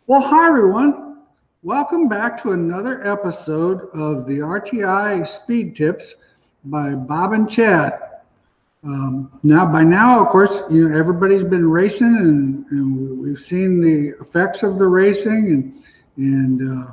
Well, hi everyone. Welcome back to another episode of the RTI Speed Tips by Bob and Chad. By now, of course, everybody's been racing, and we've seen the effects of the racing, and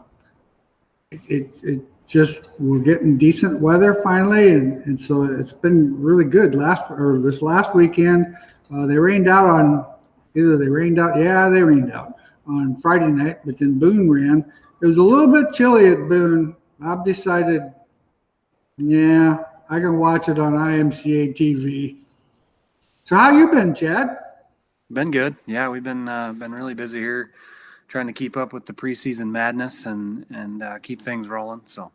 it just we're getting decent weather finally, and so it's been really good. This last weekend, they rained out on they rained out. Yeah, they rained out on Friday night, but then Boone ran. It was a little bit chilly at Boone. I've decided, yeah, I can watch it on IMCA TV. So how you been, Chad? Been good. Yeah, we've been really busy here, trying to keep up with the preseason madness and keep things rolling. So,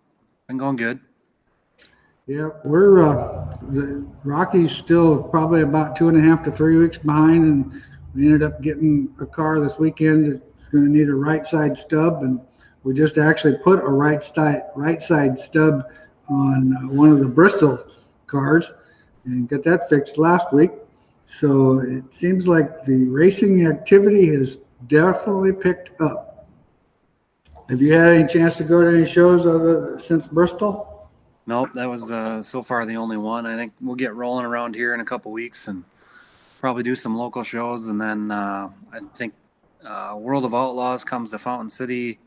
been going good. Yeah, we're the Rockies still probably about 2.5 to 3 weeks behind, and we ended up getting a car this weekend that's going to need a right side stub, and we just actually put a right side stub on one of the Bristol cars and got that fixed last week. So it seems like the racing activity has definitely picked up. Have you had any chance to go to any shows since Bristol? Nope, that was so far the only one. I think we'll get rolling around here in a couple weeks and probably do some local shows, and then I think World of Outlaws comes to Fountain City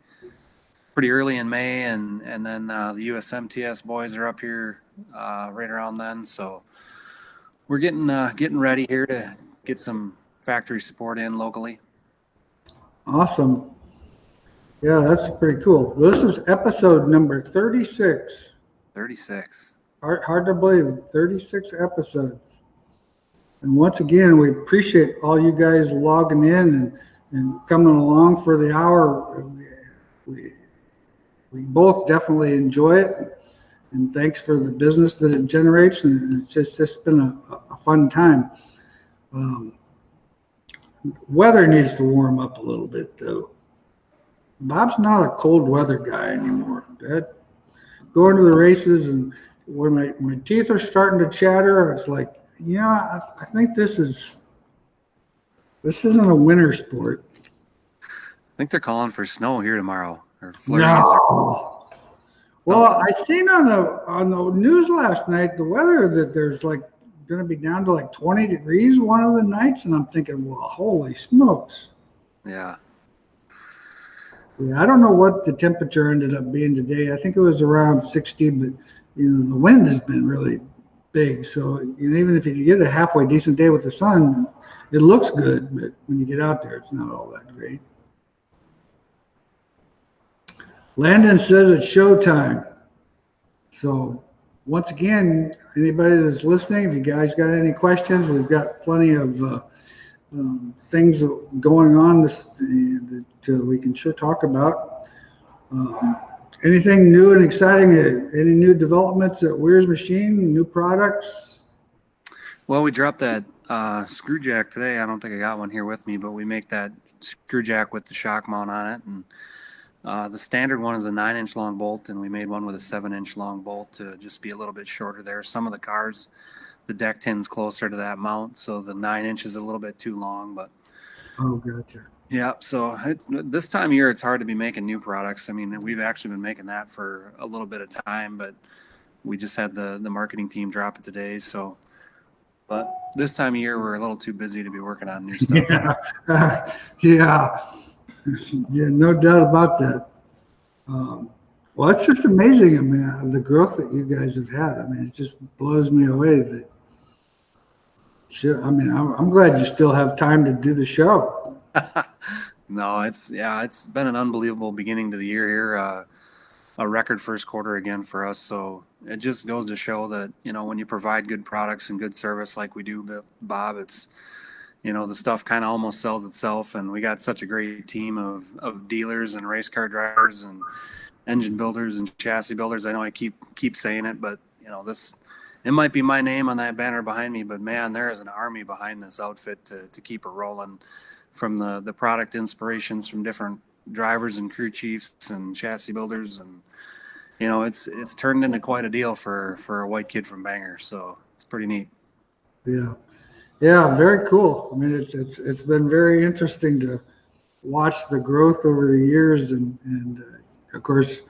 pretty early in May, and then the USMTS boys are up here right around then. So we're getting ready here to get some factory support in locally. Awesome. Yeah, that's pretty cool. This is episode number 36. 36. Hard to believe, 36 episodes. And once again, we appreciate all you guys logging in and coming along for the hour. We both definitely enjoy it. And thanks for the business that it generates. And it's just been a fun time. Weather needs to warm up a little bit, though. Bob's not a cold weather guy anymore. Going to the races, and when my teeth are starting to chatter, it's like, I think this isn't a winter sport. I think they're calling for snow here tomorrow, or flurries. No. Well, I seen on the news last night the weather that there's like going to be down to like 20 degrees one of the nights, and I'm thinking, well, holy smokes. Yeah. Yeah, I don't know what the temperature ended up being today. I think it was around 60, but the wind has been really big. So even if you get a halfway decent day with the sun, it looks good, but when you get out there, it's not all that great. Landon says it's showtime. So once again, anybody that's listening, if you guys got any questions, we've got plenty of things going on that we can sure talk about. Anything new and exciting? Any new developments at Wehrs Machine? New products? Well, we dropped that screw jack today. I don't think I got one here with me, but we make that screw jack with the shock mount on it, and the standard one is a 9-inch long bolt, and we made one with a 7-inch long bolt to just be a little bit shorter there. Some of the cars, the deck tin's closer to that mount, so the 9-inch is a little bit too long. But gotcha. Yeah, so this time of year, it's hard to be making new products. I mean, we've actually been making that for a little bit of time, but we just had the marketing team drop it today. So, but this time of year, we're a little too busy to be working on new stuff. Yeah, no doubt about that. Well, it's just amazing. I mean, the growth that you guys have had. I mean, it just blows me away. I'm glad you still have time to do the show. No, it's been an unbelievable beginning to the year here. A record first quarter again for us. So it just goes to show that, when you provide good products and good service like we do, Bob, it's, the stuff kind of almost sells itself. And we got such a great team of dealers and race car drivers and engine builders and chassis builders. I know I keep saying it, but it might be my name on that banner behind me, but man, there is an army behind this outfit to keep it rolling, from the product inspirations from different drivers and crew chiefs and chassis builders, and it's turned into quite a deal for a white kid from Bangor. So it's pretty neat. Yeah, very cool. I mean, it's been very interesting to watched the growth over the years, and of course,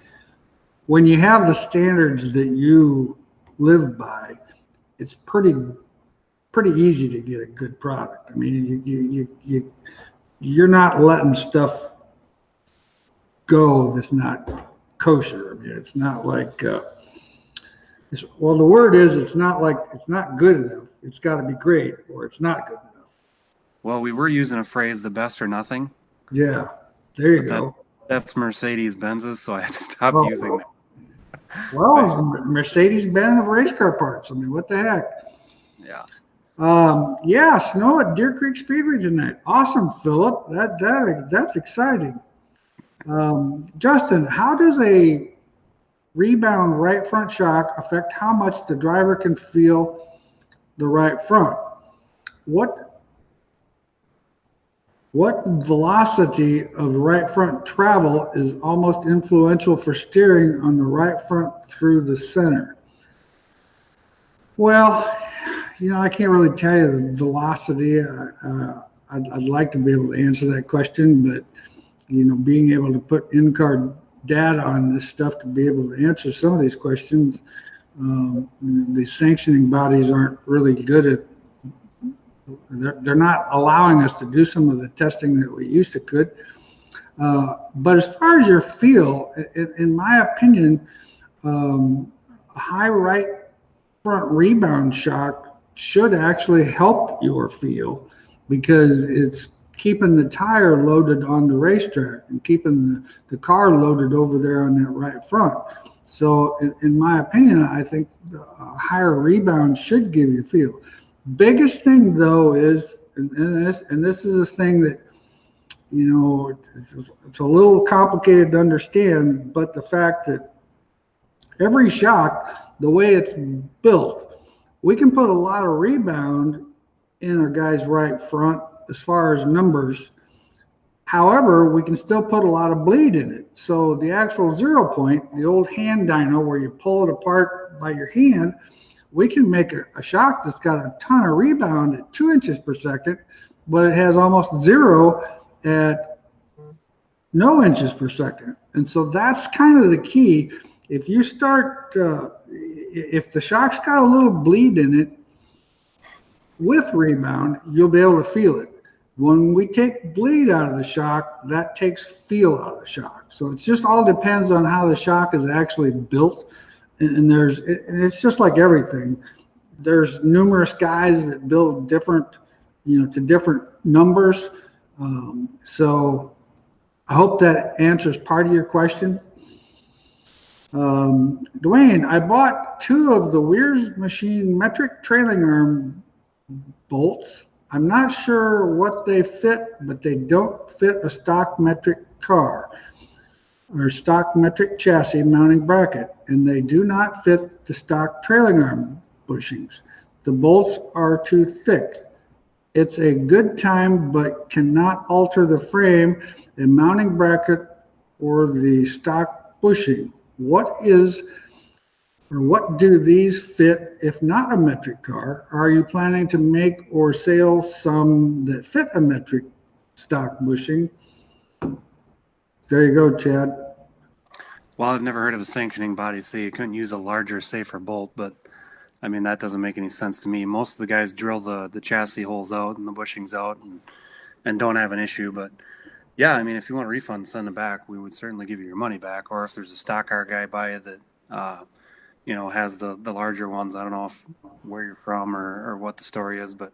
when you have the standards that you live by, it's pretty easy to get a good product. I mean, you're not letting stuff go that's not kosher. I mean, it's not like well, the word is, it's not like it's not good enough. It's got to be great, or it's not good enough. Well, we were using a phrase, the best or nothing. Yeah, there you go. That's Mercedes-Benz's, so I had to stop using that. Well, it's Mercedes-Benz of race car parts. I mean, what the heck? Yeah. Yeah, snow at Deer Creek Speedway tonight. Awesome, Philip. That's exciting. Justin, how does a rebound right front shock affect how much the driver can feel the right front? What velocity of the right front travel is almost influential for steering on the right front through the center? Well, I can't really tell you the velocity. I'd like to be able to answer that question, but being able to put in-car data on this stuff to be able to answer some of these questions, the sanctioning bodies aren't really good at. They're not allowing us to do some of the testing that we used to could. But as far as your feel, in my opinion, a high right front rebound shock should actually help your feel, because it's keeping the tire loaded on the racetrack and keeping the car loaded over there on that right front. So in my opinion, I think a higher rebound should give you feel. Biggest thing though is, and this is a thing that, it's a little complicated to understand, but the fact that every shock, the way it's built, we can put a lot of rebound in a guy's right front as far as numbers. However, we can still put a lot of bleed in it. So the actual 0 point, the old hand dyno where you pull it apart by your hand, we can make a shock that's got a ton of rebound at 2 inches per second, but it has almost 0 at no inches per second. And so that's kind of the key. If you start, if the shock's got a little bleed in it with rebound, you'll be able to feel it. When we take bleed out of the shock, that takes feel out of the shock. So it just all depends on how the shock is actually built. And it's just like everything. There's numerous guys that build different, to different numbers. So I hope that answers part of your question. Dwayne, I bought 2 of the Wehrs machine metric trailing arm bolts. I'm not sure what they fit, but they don't fit a stock metric car or stock metric chassis mounting bracket, and they do not fit the stock trailing arm bushings. The bolts are too thick. It's a good time, but cannot alter the frame, a mounting bracket, or the stock bushing. What do these fit if not a metric car? Are you planning to make or sell some that fit a metric stock bushing? There you go, Chad. Well, I've never heard of a sanctioning body say you couldn't use a larger, safer bolt, but I mean, that doesn't make any sense to me. Most of the guys drill the chassis holes out and the bushings out and don't have an issue. But yeah, I mean, if you want a refund, send it back. We would certainly give you your money back. Or if there's a stock car guy by you that, has the larger ones. I don't know where you're from or what the story is, but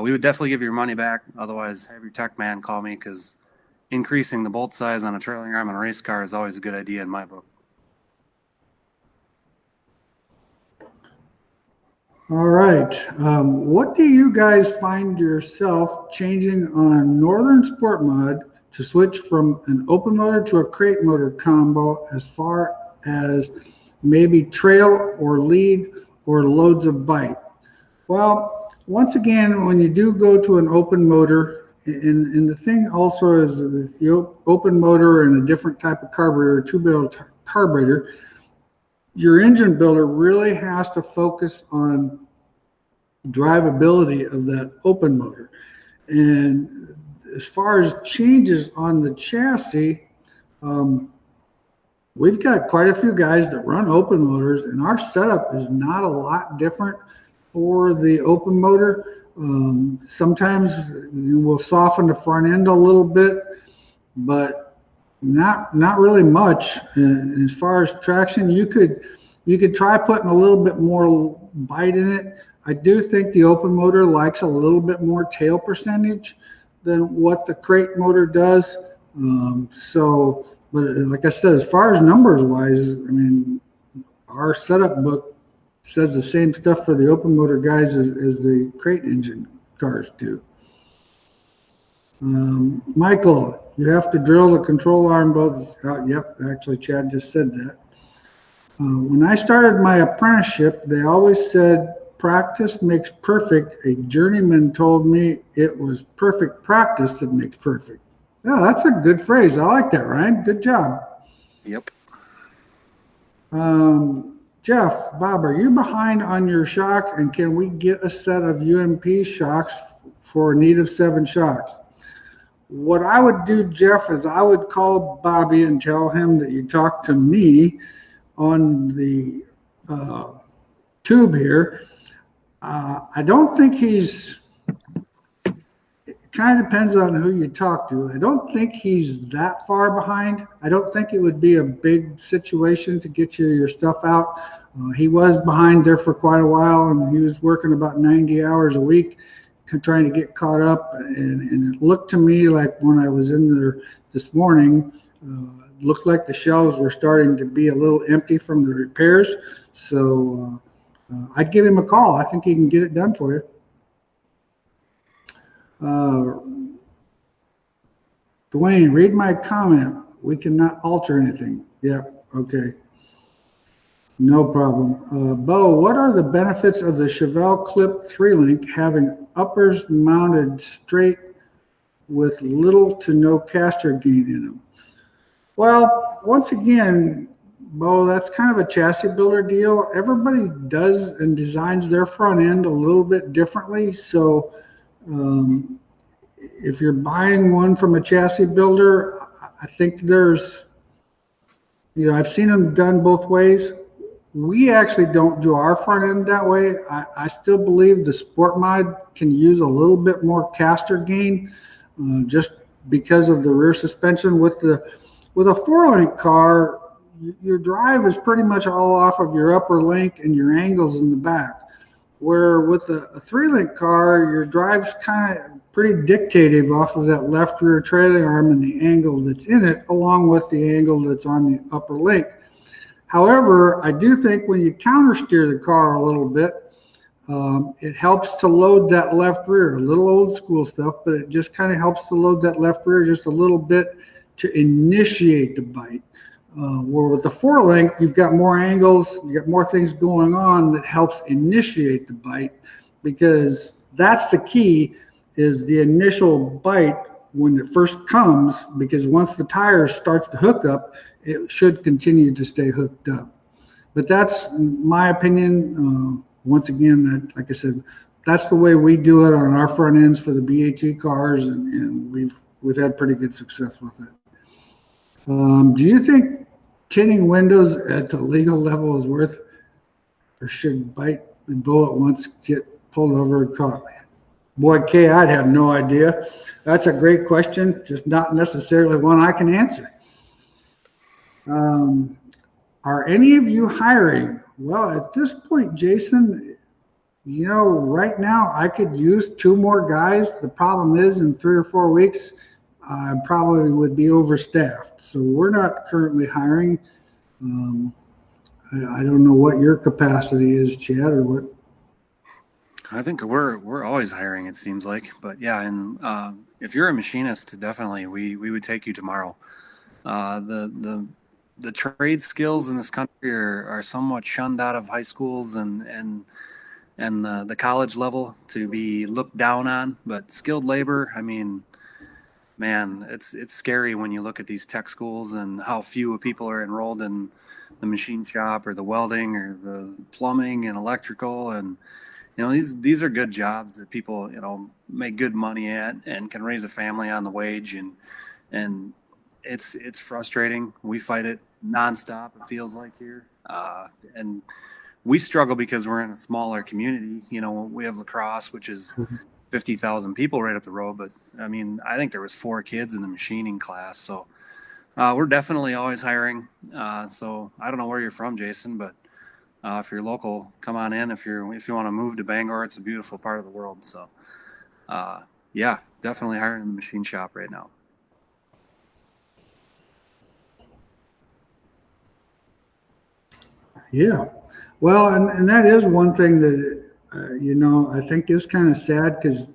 we would definitely give you your money back. Otherwise, have your tech man call me, because increasing the bolt size on a trailing arm on a race car is always a good idea in my book. All right. What do you guys find yourself changing on a Northern Sport Mod to switch from an open motor to a crate motor combo, as far as maybe trail or lead or loads of bite? Well, once again, when you do go to an open motor, and the thing also is with the open motor and a different type of carburetor, 2-barrel carburetor, your engine builder really has to focus on drivability of that open motor. And as far as changes on the chassis, we've got quite a few guys that run open motors, and our setup is not a lot different for the open motor. Sometimes we'll soften the front end a little bit, but not really much. And as far as traction, you could try putting a little bit more bite in it. I do think the open motor likes a little bit more tail percentage than what the crate motor does. But like I said, as far as numbers wise, I mean, our setup book says the same stuff for the open motor guys as the crate engine cars do. Michael, you have to drill the control arm both. Yep, actually, Chad just said that. When I started my apprenticeship, they always said, practice makes perfect. A journeyman told me it was perfect practice that makes perfect. Yeah, that's a good phrase. I like that, Ryan. Good job. Yep. Jeff, Bob, are you behind on your shock, and can we get a set of UMP shocks for a need of 7 shocks? What I would do, Jeff, is I would call Bobby and tell him that you talked to me on the tube here. I don't think he's, it kind of depends on who you talk to. I don't think he's that far behind. I don't think it would be a big situation to get your stuff out. He was behind there for quite a while, and he was working about 90 hours a week trying to get caught up. And it looked to me like when I was in there this morning, looked like the shelves were starting to be a little empty from the repairs. So I'd give him a call. I think he can get it done for you. Dwayne, read my comment. We cannot alter anything. Yep. Okay. No problem. Bo, what are the benefits of the Chevelle Clip 3-link having uppers mounted straight with little to no caster gain in them? Well, once again, Bo, that's kind of a chassis builder deal. Everybody does and designs their front end a little bit differently. So if you're buying one from a chassis builder, I think there's, I've seen them done both ways. We actually don't do our front end that way. I still believe the Sport Mod can use a little bit more caster gain just because of the rear suspension. With a 4-link car, your drive is pretty much all off of your upper link and your angles in the back. Where with a 3-link car, your drive's kind of pretty dictative off of that left rear trailing arm and the angle that's in it, along with the angle that's on the upper link. However, I do think when you counter steer the car a little bit, it helps to load that left rear. A little old school stuff, but it just kind of helps to load that left rear just a little bit to initiate the bite. Where with the 4-link, you've got more angles, you got more things going on that helps initiate the bite, because that's the key, is the initial bite when it first comes, because once the tire starts to hook up, it should continue to stay hooked up. But that's my opinion. Once again, like I said, that's the way we do it on our front ends for the BAT cars, and we've had pretty good success with it. Do you think tinting windows at the legal level is worth, or should bite and bullet once get pulled over and caught? Boy, Kay, I'd have no idea. That's a great question, just not necessarily one I can answer. Are any of you hiring? Well, at this point, Jason, right now I could use 2 more guys. The problem is in 3 or 4 weeks, I probably would be overstaffed. So we're not currently hiring. I don't know what your capacity is, Chad, or what. I think we're always hiring, it seems like. But yeah, and if you're a machinist, definitely we would take you tomorrow. The trade skills in this country are somewhat shunned out of high schools and the college level to be looked down on. But skilled labor, I mean, man, it's scary when you look at these tech schools and how few people are enrolled in the machine shop or the welding or the plumbing and electrical. And these are good jobs that people, make good money at and can raise a family on the wage. And it's frustrating. We fight it nonstop, it feels like here. And we struggle because we're in a smaller community. We have La Crosse, which is 50,000 people right up the road. But I mean, I think there was 4 kids in the machining class. So we're definitely always hiring. So I don't know where you're from, Jason, but if you're local, come on in. If you want to move to Bangor, it's a beautiful part of the world. So yeah, definitely hiring in the machine shop right now. Yeah, well, and that is one thing that I think is kind of sad, because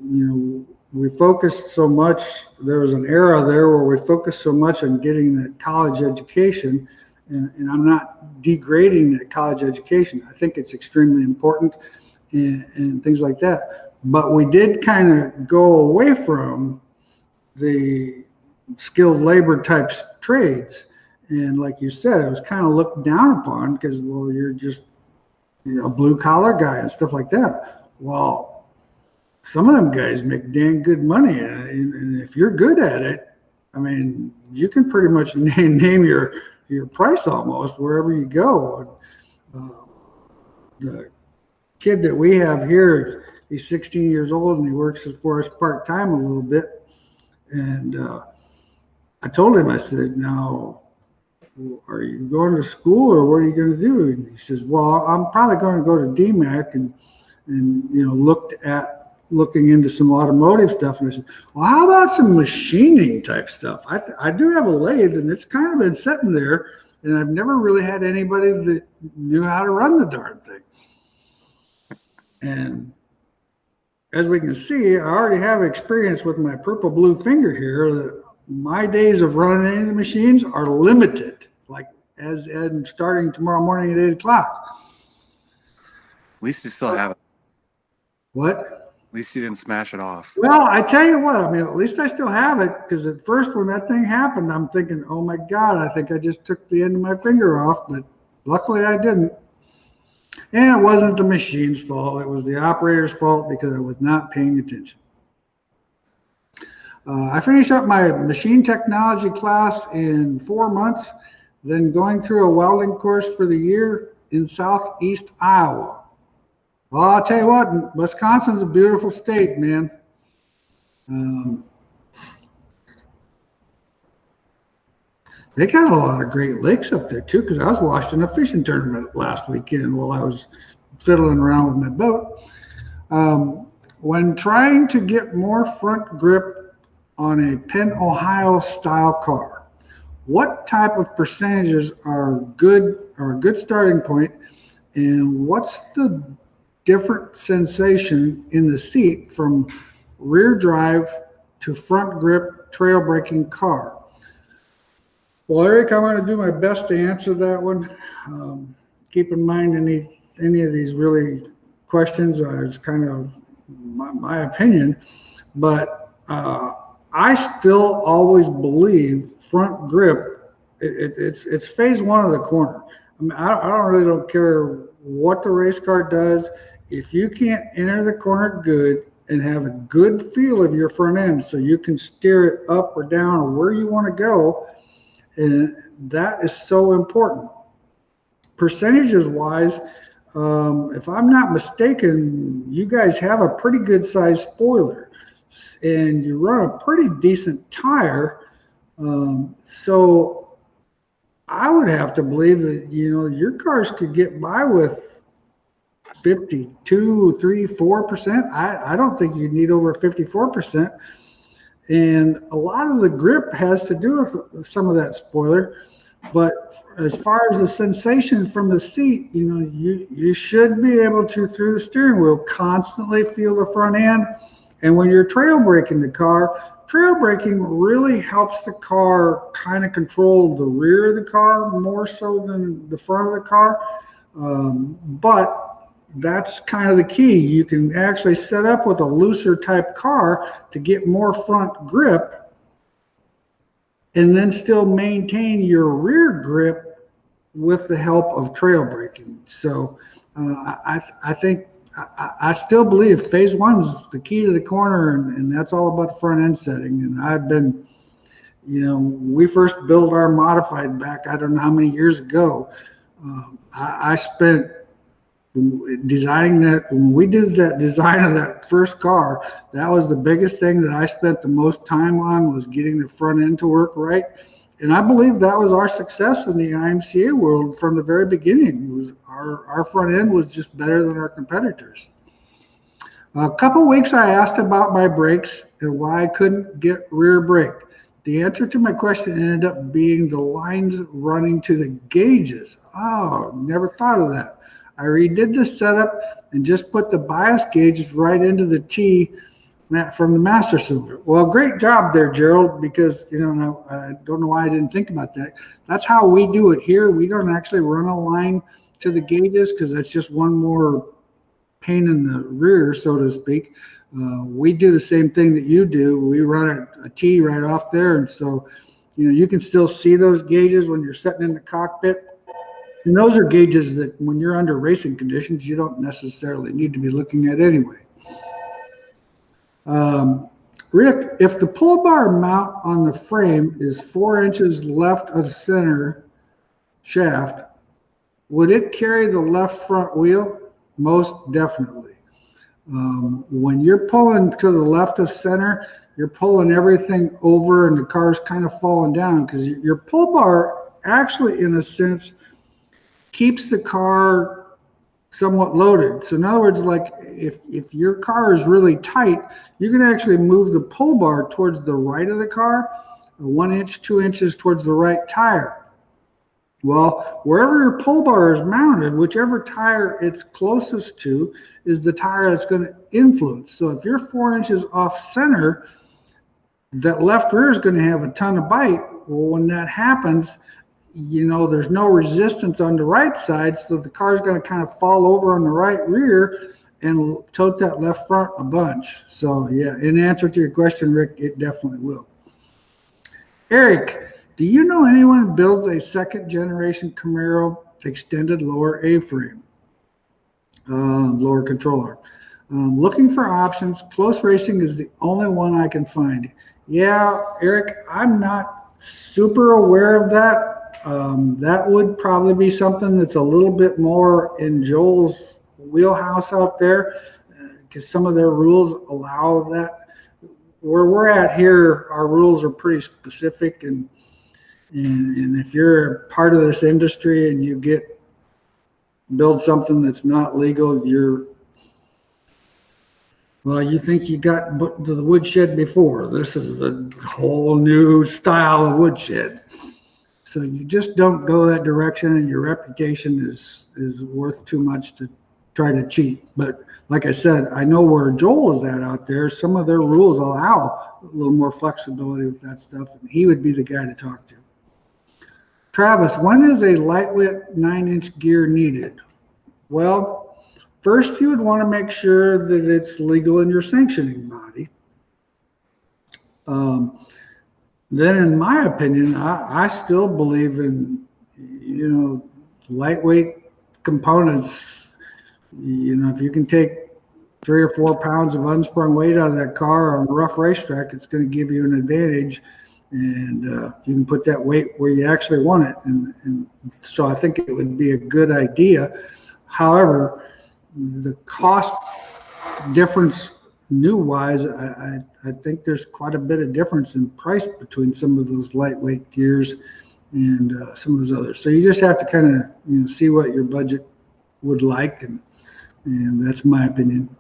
we focused so much. There was an era there where we focused so much on getting that college education, and I'm not degrading that college education. I think it's extremely important and things like that. But we did kind of go away from the skilled labor type trades. And like you said, it was kind of looked down upon because, well, you're just a blue collar guy and stuff like that. Well, some of them guys make dang good money, and if you're good at it, I mean, you can pretty much name your price almost wherever you go. The kid that we have here, he's 16 years old and he works for us part time a little bit. And I told him, I said, "Now, are you going to school or what are you going to do?" And he says, "Well, I'm probably going to go to DMAC and looking into some automotive stuff." And I said, "Well, how about some machining type stuff? I do have a lathe, and it's kind of been sitting there, and I've never really had anybody that knew how to run the darn thing." And as we can see, I already have experience with my purple blue finger here that my days of running any of the machines are limited, like as starting tomorrow morning at 8 o'clock. At least you still have it. What? At least you didn't smash it off. Well, I tell you what, I mean, at least I still have it, because at first when that thing happened, I'm thinking, oh my God, I think I just took the end of my finger off, but luckily I didn't. And it wasn't the machine's fault. It was the operator's fault because I was not paying attention. I finished up my machine technology class in 4 months, then going through a welding course for the year in southeast Iowa. Well, I'll tell you what, Wisconsin's a beautiful state, man. They got a lot of Great Lakes up there too, because I was watching a fishing tournament last weekend while I was fiddling around with my boat. When trying to get more front grip on a Penn, Ohio style car, what type of percentages are a good starting point, and what's the different sensation in the seat from rear drive to front grip trail braking car? Well, Eric, I'm going to do my best to answer that one. Keep in mind any of these really questions is kind of my opinion, but I still always believe front grip. It's phase one of the corner. I mean, I really don't care what the race car does. If you can't enter the corner good and have a good feel of your front end, so you can steer it up or down or where you want to go. And that is so important. Percentages wise, if I'm not mistaken, you guys have a pretty good size spoiler and you run a pretty decent tire. So I would have to believe that, your cars could get by with 52, 3, 4%. I don't think you'd need over 54%. And a lot of the grip has to do with some of that spoiler. But as far as the sensation from the seat, you should be able to, through the steering wheel, constantly feel the front end. And when you're trail braking the car, trail braking really helps the car kind of control the rear of the car more so than the front of the car. But that's kind of the key. You can actually set up with a looser type car to get more front grip and then still maintain your rear grip with the help of trail braking. So I think I still believe phase one's the key to the corner, and that's all about the front end setting. And I've been, we first built our modified back, I don't know how many years ago. I spent designing that. When we did that design of that first car, that was the biggest thing that I spent the most time on, was getting the front end to work right. And I believe that was our success in the IMCA world from the very beginning. It was our front end was just better than our competitors. A couple of weeks I asked about my brakes and why I couldn't get rear brake. The answer to my question ended up being the lines running to the gauges. Oh, never thought of that. I redid the setup and just put the bias gauges right into the T from the master cylinder. Well, great job there, Gerald, because I don't know why I didn't think about that. That's how we do it here. We don't actually run a line to the gauges because that's just one more pain in the rear, so to speak. We do the same thing that you do. We run a T right off there, and so you can still see those gauges when you're sitting in the cockpit. And those are gauges that when you're under racing conditions, you don't necessarily need to be looking at anyway. Rick, if the pull bar mount on the frame is 4 inches left of center shaft, would it carry the left front wheel? Most definitely. When you're pulling to the left of center, you're pulling everything over and the car's kind of falling down, because your pull bar actually, in a sense, keeps the car somewhat loaded. So in other words, like if your car is really tight, you can actually move the pull bar towards the right of the car, 1 inch, 2 inches towards the right tire. Well, wherever your pull bar is mounted, whichever tire it's closest to is the tire that's going to influence. So if you're 4 inches off center, that left rear is going to have a ton of bite. Well, when that happens, there's no resistance on the right side, so the car's going to kind of fall over on the right rear and tote that left front a bunch. So yeah, in answer to your question, Rick, it definitely will. Eric, do you know anyone who builds a second generation Camaro extended lower A-frame, lower controller? Looking for options. Close Racing is the only one I can find. Yeah, Eric, I'm not super aware of that. That would probably be something that's a little bit more in Joel's wheelhouse out there, because some of their rules allow that. Where we're at here, our rules are pretty specific, and if you're a part of this industry and you build something that's not legal, you think you got to the woodshed before. This is a whole new style of woodshed. So you just don't go that direction, and your reputation is worth too much to try to cheat. But like I said, I know where Joel is at out there. Some of their rules allow a little more flexibility with that stuff, and he would be the guy to talk to. Travis, when is a lightweight 9-inch gear needed? Well, first you would want to make sure that it's legal in your sanctioning body. Then, in my opinion, I still believe in, lightweight components. If you can take 3 or 4 pounds of unsprung weight out of that car on a rough racetrack, it's going to give you an advantage. And you can put that weight where you actually want it. And so I think it would be a good idea. However, the cost difference new-wise, I think there's quite a bit of difference in price between some of those lightweight gears and some of those others. So you just have to kind of see what your budget would like, and that's my opinion.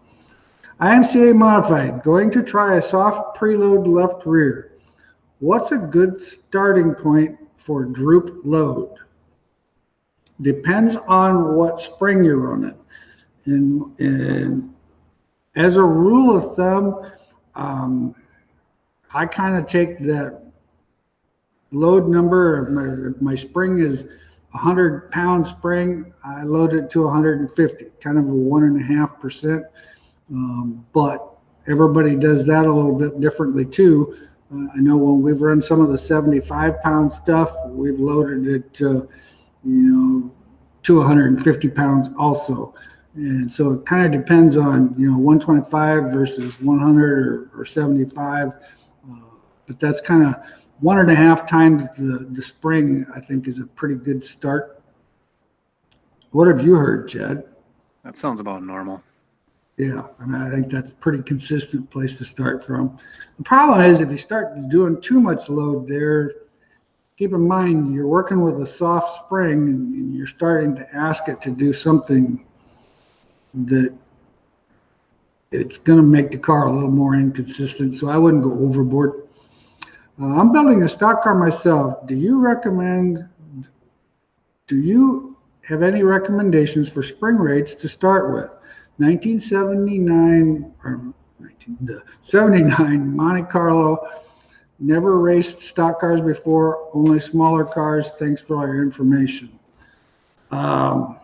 IMCA modified, going to try a soft preload left rear. What's a good starting point for droop load? Depends on what spring you're running. And as a rule of thumb, I kind of take that load number. If my spring is 100-pound spring, I load it to 150, kind of a 1.5%. But everybody does that a little bit differently too. I know when we've run some of the 75-pound stuff, we've loaded it to, to 150 pounds also. And so it kind of depends on, 125 versus 100 or 75. But that's kind of 1.5 times the spring, I think, is a pretty good start. What have you heard, Chad? That sounds about normal. Yeah, I mean, I think that's a pretty consistent place to start from. The problem is if you start doing too much load there, keep in mind you're working with a soft spring and you're starting to ask it to do something that it's going to make the car a little more inconsistent. So I wouldn't go overboard. I'm building a stock car myself. Do you have any recommendations for spring rates to start with? 1979 or 79 Monte Carlo. Never raced stock cars before, only smaller cars. Thanks for all your information. A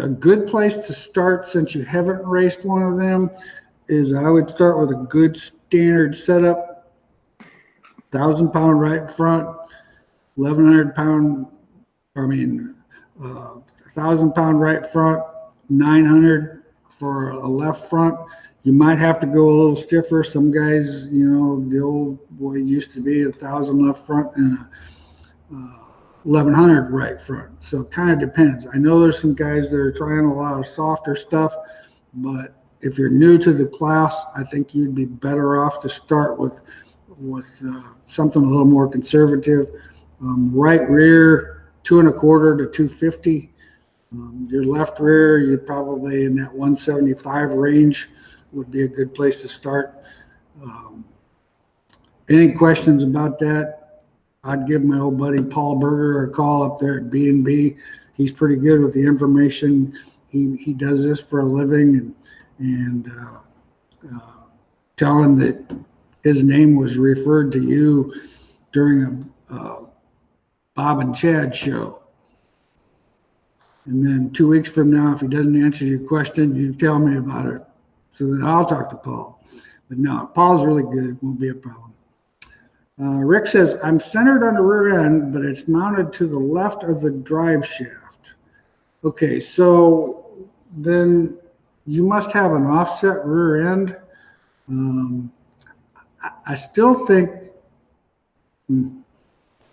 good place to start, since you haven't raced one of them, is I would start with a good standard setup. 1,000-pound right front, 1,100-pound, 1,000-pound right front, 900 for a left front. You might have to go a little stiffer. Some guys, the old boy used to be 1,000 left front and a 1,100 right front. So it kind of depends. I know there's some guys that are trying a lot of softer stuff, but if you're new to the class, I think you'd be better off to start with something a little more conservative. Right rear, 2.25 to 250. Your left rear, you're probably in that 175 range would be a good place to start. Any questions about that? I'd give my old buddy Paul Berger a call up there at B&B. He's pretty good with the information. He does this for a living, and tell him that his name was referred to you during a Bob and Chad show. And then 2 weeks from now, if he doesn't answer your question, you tell me about it so that I'll talk to Paul. But no, Paul's really good. It won't be a problem. Rick says, I'm centered on the rear end, but it's mounted to the left of the drive shaft. Okay, so then you must have an offset rear end. I still think,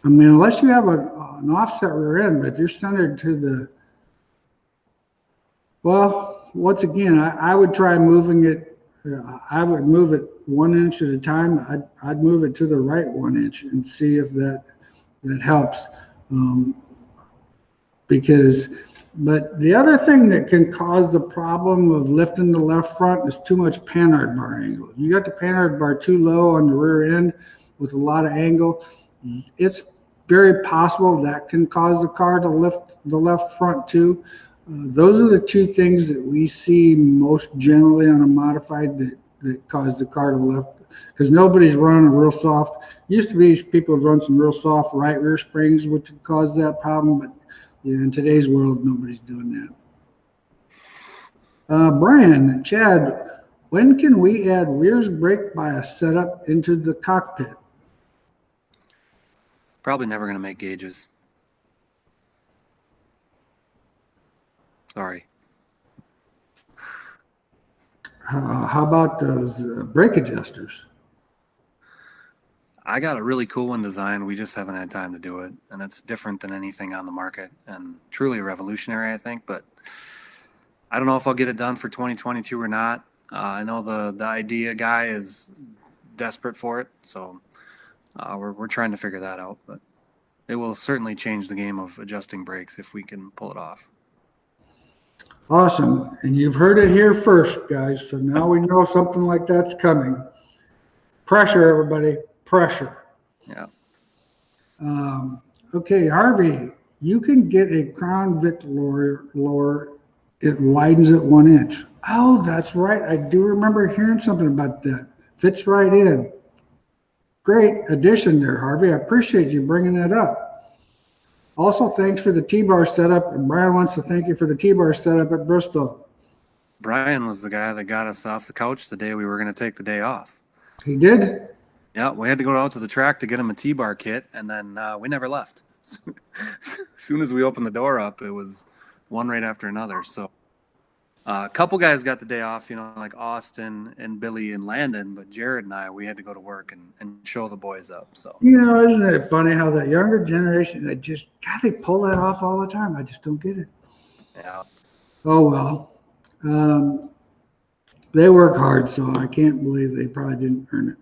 unless you have an offset rear end, but if you're centered to the, well, once again, I would try moving it. I would move it 1 inch at a time. I'd move it to the right 1 inch and see if that helps. But the other thing that can cause the problem of lifting the left front is too much panhard bar angle. You got the panhard bar too low on the rear end with a lot of angle. It's very possible that can cause the car to lift the left front too. Those are the two things that we see most generally on a modified that cause the car to lift, because nobody's running a real soft. Used to be people would run some real soft right rear springs, which would cause that problem, but in today's world, nobody's doing that. Brian, Chad, when can we add Wehrs brake bias setup into the cockpit? Probably never going to make gauges. Sorry. How about those brake adjusters? I got a really cool one designed. We just haven't had time to do it, and it's different than anything on the market and truly revolutionary, I think. But I don't know if I'll get it done for 2022 or not. I know the idea guy is desperate for it, so we're trying to figure that out. But it will certainly change the game of adjusting brakes if we can pull it off. Awesome. And you've heard it here first, guys. So now we know something like that's coming. Pressure, everybody. Pressure. Yeah. Okay, Harvey, you can get a Crown Vic lower. It widens at 1 inch. Oh, that's right. I do remember hearing something about that. Fits right in. Great addition there, Harvey. I appreciate you bringing that up. Also, thanks for the T-bar setup. And Brian wants to thank you for the T-bar setup at Bristol. Brian was the guy that got us off the couch the day we were going to take the day off. He did? Yeah, we had to go out to the track to get him a T-bar kit, and then we never left. As soon as we opened the door up, it was one right after another. So a couple guys got the day off, like Austin and Billy and Landon, but Jared and I, we had to go to work and show the boys up. So, Isn't it funny how that younger generation, they pull that off all the time. I just don't get it. yeah. Oh, well. They work hard, so I can't believe they probably didn't earn it.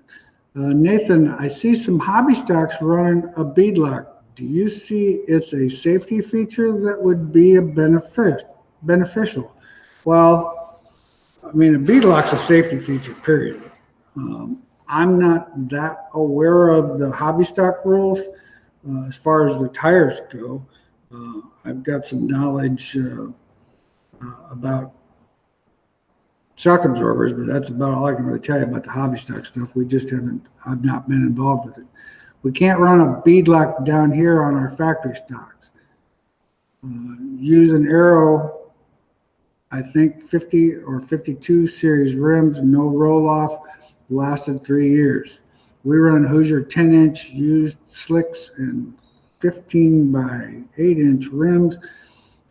Nathan, I see some hobby stocks running a bead lock. Do you see it's a safety feature that would be beneficial? Well, I mean, a bead lock's a safety feature, period. I'm not that aware of the hobby stock rules as far as the tires go. I've got some knowledge about shock absorbers, but that's about all I can really tell you about the hobby stock stuff. I've not been involved with it. We can't run a bead lock down here on our factory stocks. Use an Aero, I think 50 or 52 series rims, no roll off, lasted 3 years. We run Hoosier 10-inch used slicks and 15 by 8-inch rims.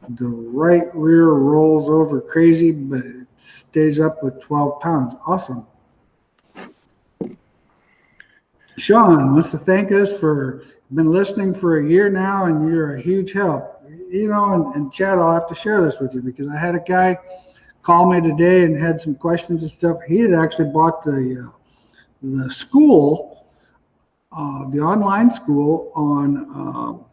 The right rear rolls over crazy, but it stays up with 12 pounds. Awesome. Sean wants to thank us for been listening for a year now, and you're a huge help. And Chad, I'll have to share this with you because I had a guy call me today and had some questions and stuff. He had actually bought the school, the online school on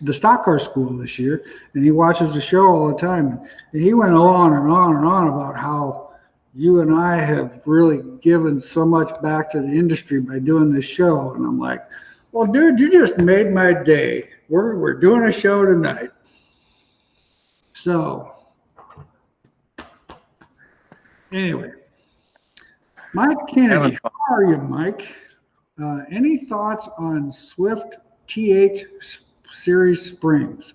the stock car school this year, and he watches the show all the time. And he went on and on and on about how you and I have really given so much back to the industry by doing this show. And I'm like, well, dude, you just made my day. We're doing a show tonight. So anyway, Mike Kennedy, how are you, Mike? Any thoughts on Swift TH series springs?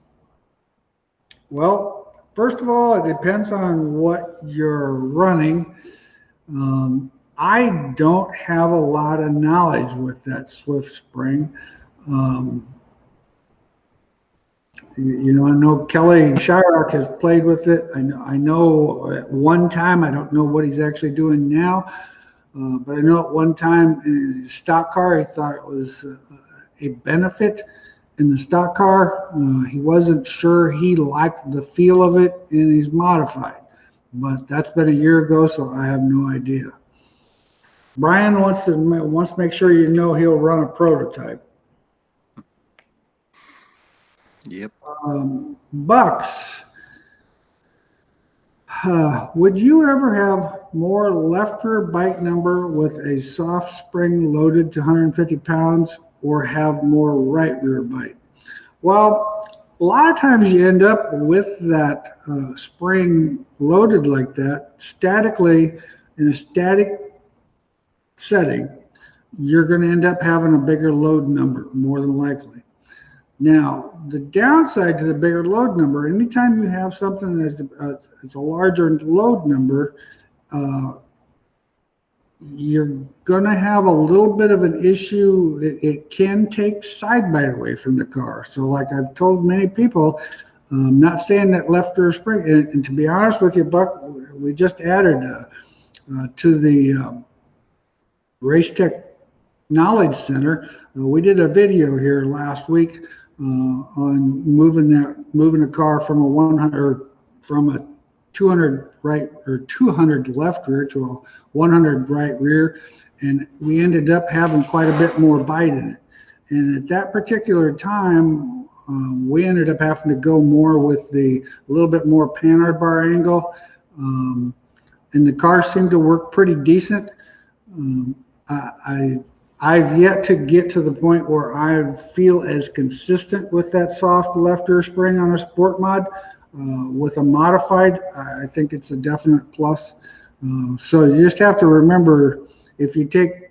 Well, first of all, it depends on what you're running. I don't have a lot of knowledge with that Swift spring. I know Kelly Shyrock has played with it. I know at one time, I don't know what he's actually doing now, but I know at one time in his stock car, he thought it was a benefit in the stock car. He wasn't sure he liked the feel of it in his modified, but that's been a year ago, so I have no idea. Brian wants to make sure he'll run a prototype. Yep. Bucks, would you ever have more left rear bite number with a soft spring loaded to 150 pounds or have more right rear bite? Well, a lot of times you end up with that spring loaded like that statically in a static setting. You're going to end up having a bigger load number, more than likely. Now, the downside to the bigger load number, anytime you have something that's a larger load number, you're going to have a little bit of an issue. It can take side bite away from the car. So like I've told many people, not saying that left rear spring, and to be honest with you, Buck, we just added to the Race Tech Knowledge Center. We did a video here last week on moving a car from a 100 from a 200 right or 200 left rear to a 100 right rear, and we ended up having quite a bit more bite in it. And at that particular time, we ended up having to go more with a little bit more panhard bar angle, and the car seemed to work pretty decent. I've yet to get to the point where I feel as consistent with that soft left rear spring on a sport mod. With a modified, I think it's a definite plus. So you just have to remember, if you take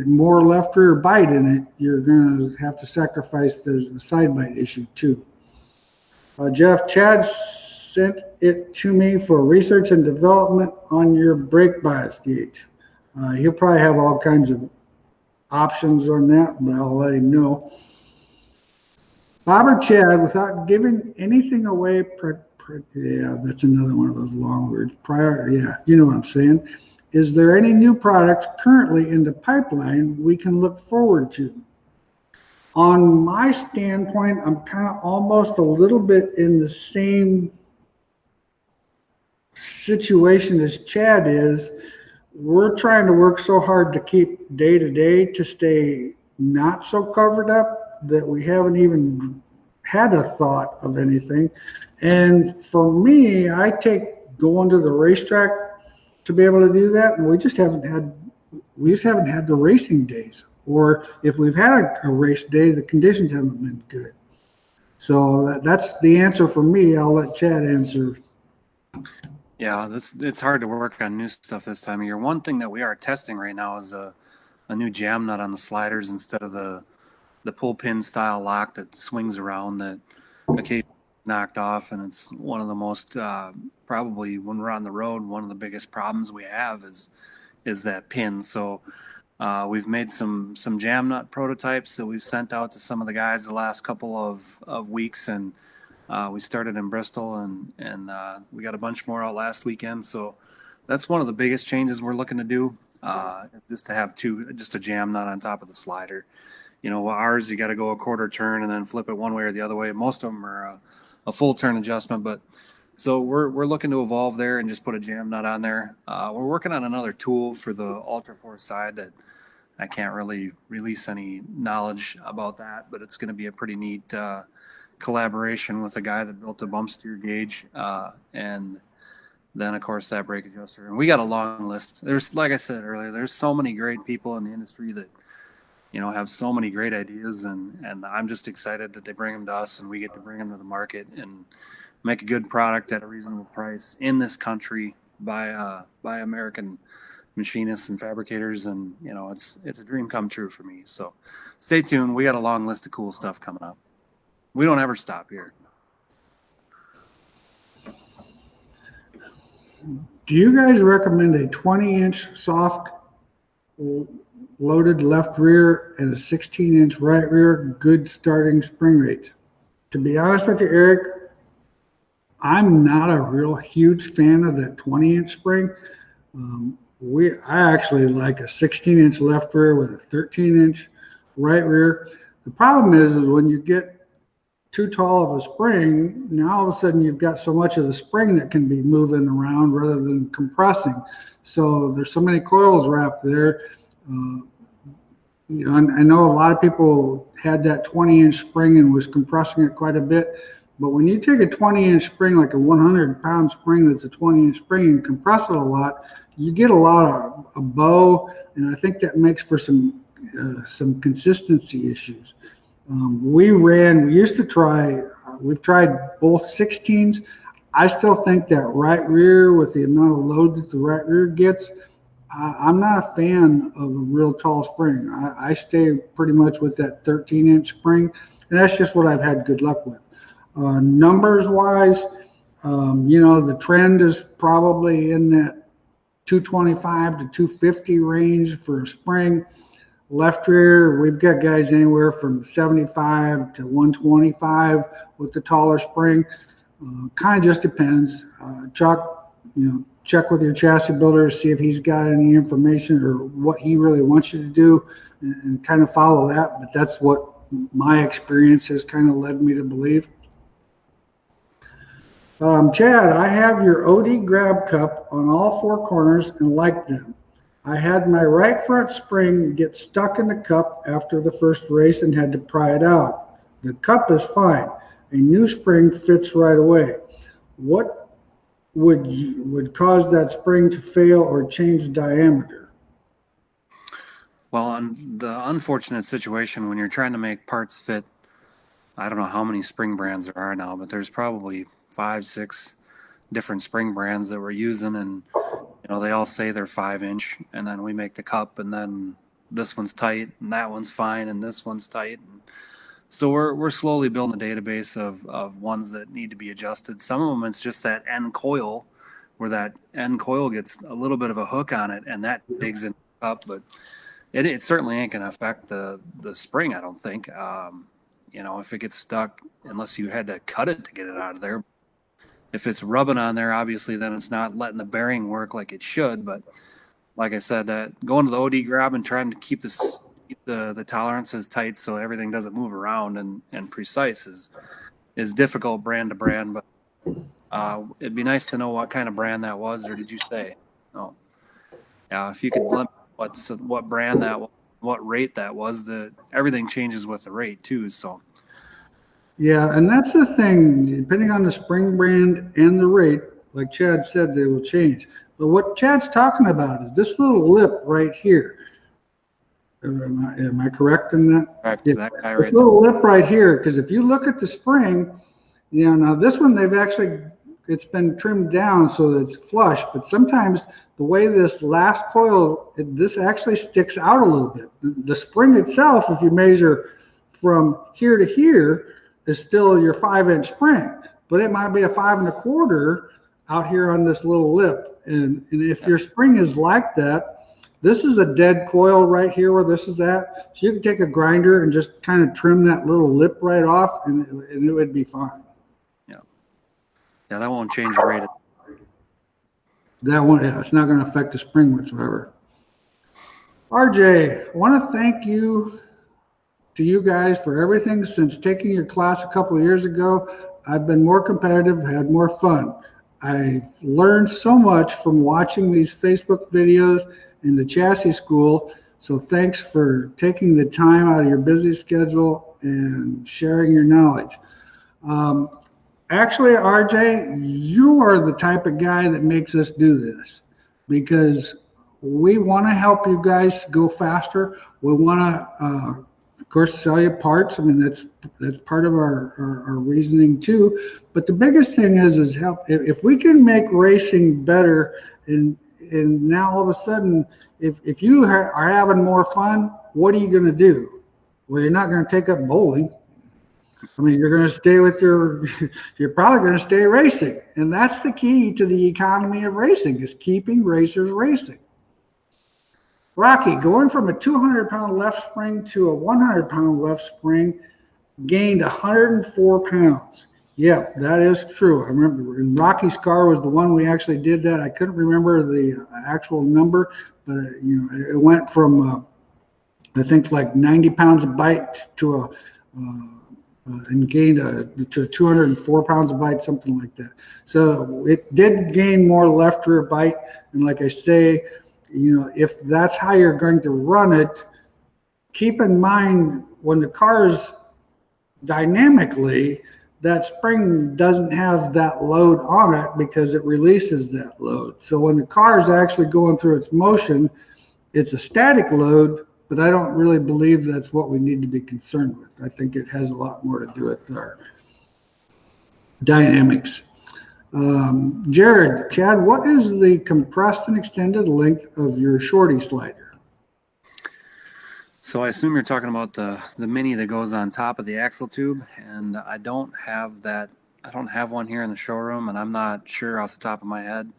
more left rear bite in it, you're going to have to sacrifice the side bite issue too. Jeff, Chad sent it to me for research and development on your brake bias gauge. He'll probably have all kinds of options on that, but I'll let him know. Bob or Chad, without giving anything away, yeah, that's another one of those long words. Yeah, you know what I'm saying. Is there any new products currently in the pipeline we can look forward to? On my standpoint, I'm kind of almost a little bit in the same situation as Chad is. We're trying to work so hard to keep day to day to stay not so covered up that we haven't even had a thought of anything. And for me, I take going to the racetrack to be able to do that, and we just haven't had the racing days. Or if we've had a race day, the conditions haven't been good. So that's the answer for me. I'll let Chad answer. Yeah, it's hard to work on new stuff this time of year. One thing that we are testing right now is a new jam nut on the sliders instead of the pull pin style lock that swings around that occasionally knocked off. And it's one of the most probably when we're on the road, one of the biggest problems we have is that pin. So we've made some jam nut prototypes that we've sent out to some of the guys the last couple of weeks, and we started in Bristol, and we got a bunch more out last weekend. So that's one of the biggest changes we're looking to do, just to have just a jam nut on top of the slider. You know, ours, you got to go a quarter turn and then flip it one way or the other way. Most of them are a full turn adjustment, but so we're looking to evolve there and just put a jam nut on there. We're working on another tool for the Ultra Force side that I can't really release any knowledge about that, but it's going to be a pretty neat collaboration with the guy that built the bump steer gauge, and then of course that brake adjuster. And we got a long list. There's, like I said earlier, there's so many great people in the industry that, you know, have so many great ideas, and I'm just excited that they bring them to us and we get to bring them to the market and make a good product at a reasonable price in this country by American machinists and fabricators. And, you know, it's a dream come true for me. So stay tuned. We got a long list of cool stuff coming up. We don't ever stop here. Do you guys recommend a 20-inch soft loaded left rear and a 16-inch right rear, good starting spring rate? To be honest with you, Eric, I'm not a real huge fan of that 20-inch spring. I actually like a 16-inch left rear with a 13-inch right rear. The problem is when you get too tall of a spring, now all of a sudden you've got so much of the spring that can be moving around rather than compressing. So there's so many coils wrapped there. You know, I know a lot of people had that 20-inch spring and was compressing it quite a bit. But when you take a 20-inch spring, like a 100-pound spring that's a 20-inch spring, and compress it a lot, you get a lot of bow, and I think that makes for some consistency issues. We've tried both 16s. I still think that right rear, with the amount of load that the right rear gets, I'm not a fan of a real tall spring. I stay pretty much with that 13-inch spring, and that's just what I've had good luck with. Numbers wise, you know, the trend is probably in that 225 to 250 range for a spring. Left rear, we've got guys anywhere from 75 to 125 with the taller spring. Kind of just depends. Check with your chassis builder, see if he's got any information or what he really wants you to do, and kind of follow that. But that's what my experience has kind of led me to believe. Chad, I have your OD grab cup on all four corners and like them. I had my right front spring get stuck in the cup after the first race and had to pry it out. The cup is fine. A new spring fits right away. What would cause that spring to fail or change diameter? Well, on the unfortunate situation when you're trying to make parts fit, I don't know how many spring brands there are now, but there's probably 5-6 different spring brands that we're using, and you know, they all say they're 5-inch, and then we make the cup, and then this one's tight and that one's fine and this one's tight. And so we're slowly building a database of ones that need to be adjusted. Some of them, it's just that end coil, where that end coil gets a little bit of a hook on it and that digs in the cup, but it certainly ain't going to affect the spring, I don't think. you know, if it gets stuck, unless you had to cut it to get it out of there. If it's rubbing on there, obviously, then it's not letting the bearing work like it should. But like I said, that going to the OD grab and trying to keep the tolerances tight so everything doesn't move around and precise is difficult brand to brand. But it'd be nice to know what kind of brand that was, or did you say? No. Yeah, if you could let what brand that was, what rate that was, everything changes with the rate too. So. Yeah, and that's the thing, depending on the spring brand and the rate, like Chad said, they will change. But what Chad's talking about is this little lip right here. Am I correct in that? Correct. Yeah, that guy this right little lip right here, because if you look at the spring, you know, now this one it's been trimmed down so that it's flush, but sometimes the way this last coil, this actually sticks out a little bit. The spring itself, if you measure from here to here, is still your 5-inch spring, but it might be a 5 1/4 out here on this little lip. And if your spring is like that, this is a dead coil right here where this is at. So you can take a grinder and just kind of trim that little lip right off, and it would be fine. Yeah, that won't change the rate. That won't, yeah, it's not going to affect the spring whatsoever. RJ, I want to thank you to you guys for everything since taking your class a couple of years ago. I've been more competitive, had more fun. I've learned so much from watching these Facebook videos in the chassis school. So thanks for taking the time out of your busy schedule and sharing your knowledge. Actually, RJ, you are the type of guy that makes us do this because we want to help you guys go faster. We want to, of course, sell you parts. I mean, that's part of our reasoning too. But the biggest thing is help. If we can make racing better, and now all of a sudden, if you are having more fun, what are you going to do? Well, you're not going to take up bowling. I mean, you're going to stay with you're probably going to stay racing. And that's the key to the economy of racing, is keeping racers racing. Rocky, going from a 200-pound left spring to a 100-pound left spring, gained 104 pounds. Yeah, that is true. I remember, and Rocky's car was the one we actually did that. I couldn't remember the actual number, but you know, it went from I think like 90 pounds of bite to and gained to 204 pounds of bite, something like that. So it did gain more left rear bite, and like I say, you know, if that's how you're going to run it, keep in mind when the car's dynamically, that spring doesn't have that load on it because it releases that load. So when the car is actually going through its motion, it's a static load, but I don't really believe that's what we need to be concerned with. I think it has a lot more to do with our dynamics. Jared, Chad, what is the compressed and extended length of your shorty slider? So I assume you're talking about the mini that goes on top of the axle tube, and I don't have that. I don't have one here in the showroom, and I'm not sure off the top of my head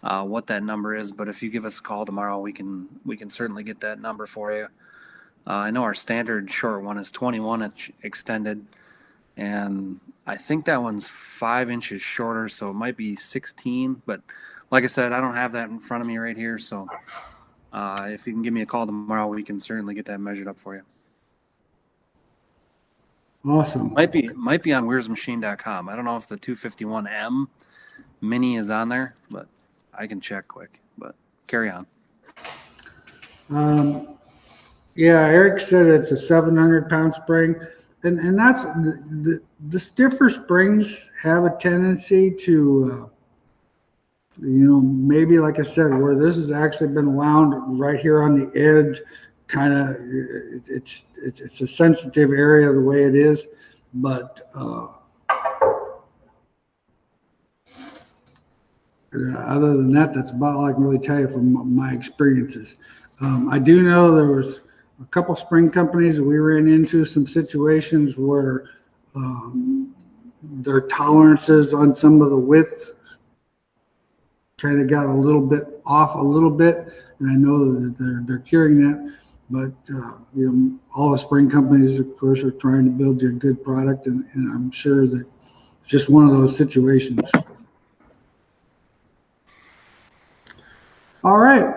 what that number is. But if you give us a call tomorrow, we can certainly get that number for you. I know our standard short one is 21-inch extended, and I think that one's 5 inches shorter, so it might be 16. But like I said, I don't have that in front of me right here, so if you can give me a call tomorrow, we can certainly get that measured up for you. Awesome. Might be on wehrsmachine.com. I don't know if the 251M mini is on there, but I can check quick. But carry on. Yeah, Eric said it's a 700-pound spring, and that's the stiffer springs have a tendency to, you know, maybe like I said, where this has actually been wound right here on the edge, kind of, it's a sensitive area the way it is, but other than that, that's about all I can really tell you from my experiences. I do know there was a couple spring companies that we ran into some situations where their tolerances on some of the widths kind of got a little bit off a little bit, and I know that they're curing that. But all the spring companies, of course, are trying to build you a good product, and I'm sure that it's just one of those situations. All right.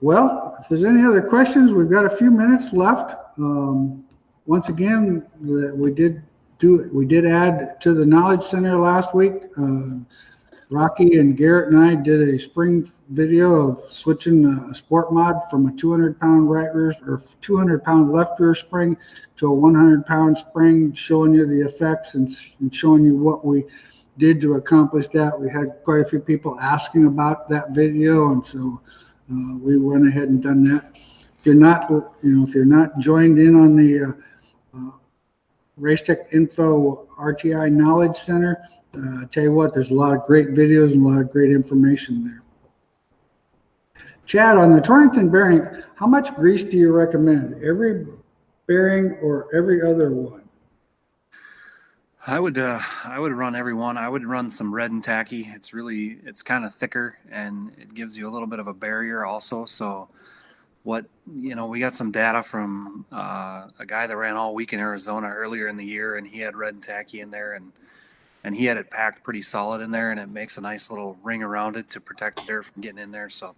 Well, if there's any other questions, we've got a few minutes left. Once again, we did add to the Knowledge Center last week. Rocky and Garrett and I did a spring video of switching a sport mod from a 200-pound right rear or 200-pound left rear spring to a 100-pound spring, showing you the effects and showing you what we did to accomplish that. We had quite a few people asking about that video, and so we went ahead and done that. If you're not joined in on the Racetech Info RTI Knowledge Center, I tell you what, there's a lot of great videos and a lot of great information there. Chad, on the Torrington bearing, how much grease do you recommend? Every bearing or every other one? I would run every one. I would run some red and tacky. It's kind of thicker, and it gives you a little bit of a barrier also. So we got some data from a guy that ran all week in Arizona earlier in the year, and he had red and tacky in there, and he had it packed pretty solid in there, and it makes a nice little ring around it to protect the bear from getting in there. So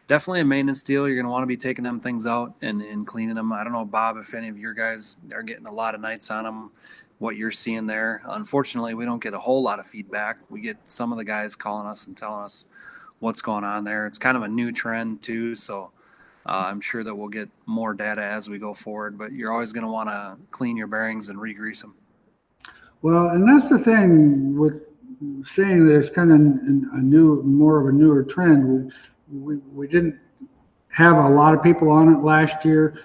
definitely a maintenance deal. You're going to want to be taking them things out and cleaning them. I don't know, Bob, if any of your guys are getting a lot of nights on them, what you're seeing there. Unfortunately, we don't get a whole lot of feedback. We get some of the guys calling us and telling us what's going on there. It's kind of a new trend too, so I'm sure that we'll get more data as we go forward, but you're always going to want to clean your bearings and re-grease them. Well, and that's the thing with saying there's kind of more of a newer trend. We didn't have a lot of people on it last year.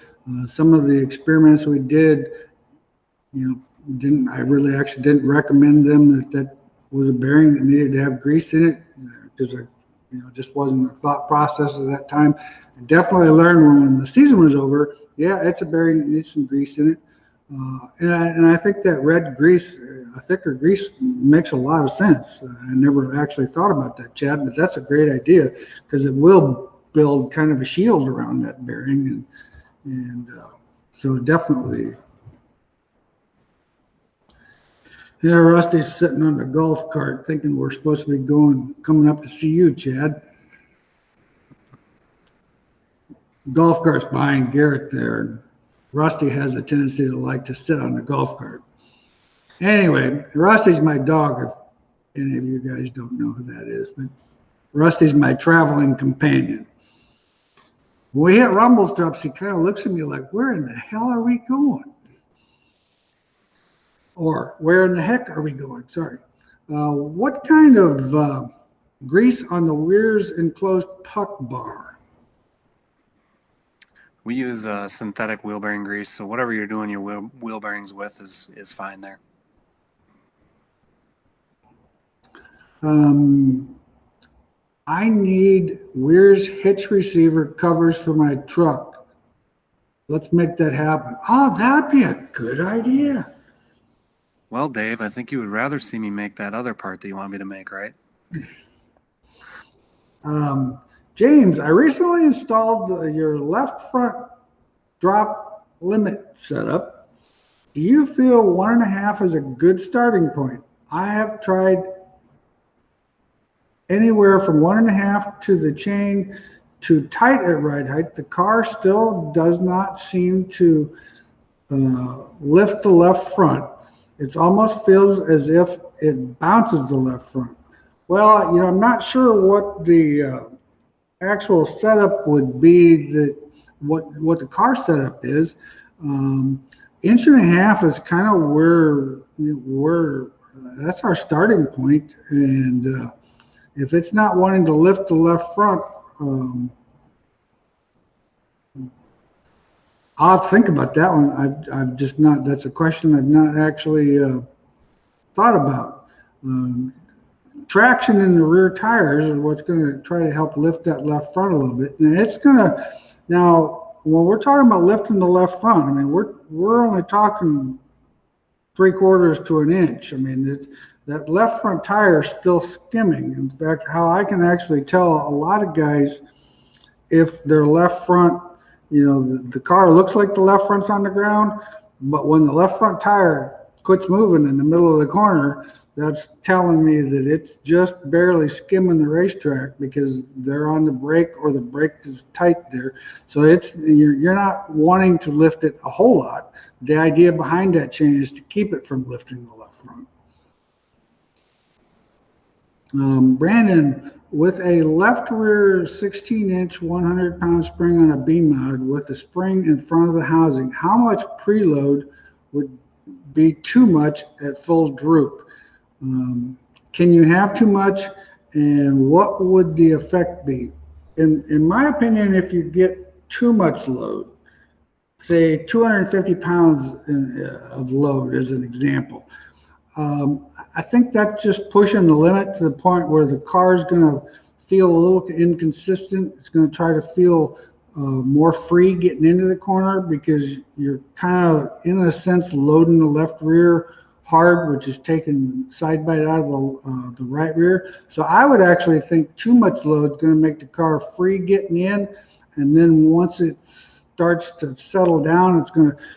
Some of the experiments we did, I really actually didn't recommend them that was a bearing that needed to have grease in it, because just wasn't a thought process at that time. I definitely learned when the season was over, yeah, it's a bearing that needs some grease in it. And I think that red grease, a thicker grease, makes a lot of sense. I never actually thought about that, Chad, but that's a great idea, because it will build kind of a shield around that bearing, and so definitely. Yeah, Rusty's sitting on the golf cart thinking we're supposed to be coming up to see you, Chad. Golf cart's behind Garrett there. Rusty has a tendency to like to sit on the golf cart. Anyway, Rusty's my dog, if any of you guys don't know who that is, but Rusty's my traveling companion. When we hit rumble strips, he kind of looks at me like, where in the hell are we going? Or where in the heck are we going? Sorry. What kind of grease on the Wehrs enclosed puck bar? We use synthetic wheel bearing grease, so whatever you're doing your wheel bearings with is fine there. I need Wehrs hitch receiver covers for my truck. Let's make that happen. Oh, that'd be a good idea. Well, Dave, I think you would rather see me make that other part that you want me to make, right? James, I recently installed your left front drop limit setup. Do you feel 1.5 is a good starting point? I have tried anywhere from 1.5 to the chain to tight at ride height. The car still does not seem to lift the left front. It almost feels as if it bounces the left front. Well, I'm not sure what the actual setup would be, what the car setup is. 1.5 inches is kind of where that's our starting point. And if it's not wanting to lift the left front, I'll have to think about that one. I've just not, that's a question I've not actually thought about. Traction in the rear tires is what's going to try to help lift that left front a little bit. And it's going to, now, when we're talking about lifting the left front, I mean, we're only talking 3/4 to an inch. I mean, that left front tire is still skimming. In fact, how I can actually tell a lot of guys if their left front the car looks like the left front's on the ground, but when the left front tire quits moving in the middle of the corner, that's telling me that it's just barely skimming the racetrack because they're on the brake or the brake is tight there. So you're not wanting to lift it a whole lot. The idea behind that chain is to keep it from lifting the left front. Brandon, with a left rear 16-inch 100-pound spring on a beam mod with a spring in front of the housing, how much preload would be too much at full droop? Can you have too much, and what would the effect be? In my opinion, if you get too much load, say 250 pounds of load as an example, I think that's just pushing the limit to the point where the car is going to feel a little inconsistent. It's going to try to feel more free getting into the corner because you're kind of, in a sense, loading the left rear hard, which is taking side bite out of the right rear. So I would actually think too much load is going to make the car free getting in, and then once it starts to settle down,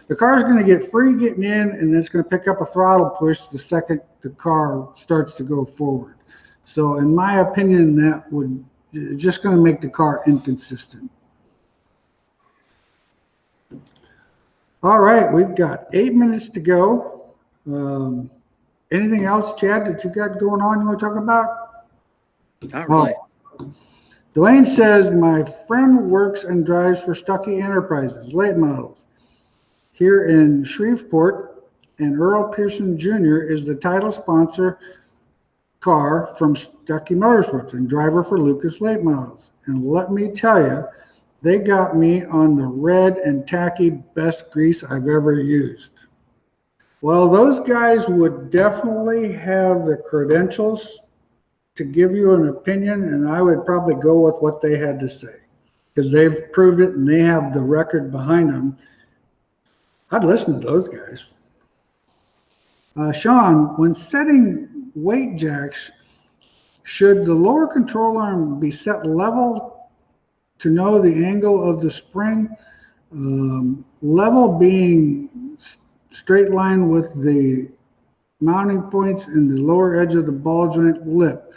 the car is going to get free getting in, and then it's going to pick up a throttle push the second the car starts to go forward. So in my opinion, that would just going to make the car inconsistent. All right, we've got 8 minutes to go. Anything else, Chad, that you got going on you want to talk about? Not really. Dwayne says, my friend works and drives for Stuckey Enterprises, late models, here in Shreveport, and Earl Pearson Jr. is the title sponsor car from Stuckey Motorsports and driver for Lucas Late Models. And let me tell you, they got me on the red and tacky best grease I've ever used. Well, those guys would definitely have the credentials to give you an opinion, and I would probably go with what they had to say because they've proved it and they have the record behind them. I'd listen to those guys. Sean, when setting weight jacks, should the lower control arm be set level to know the angle of the spring? Level being straight line with the mounting points and the lower edge of the ball joint lip.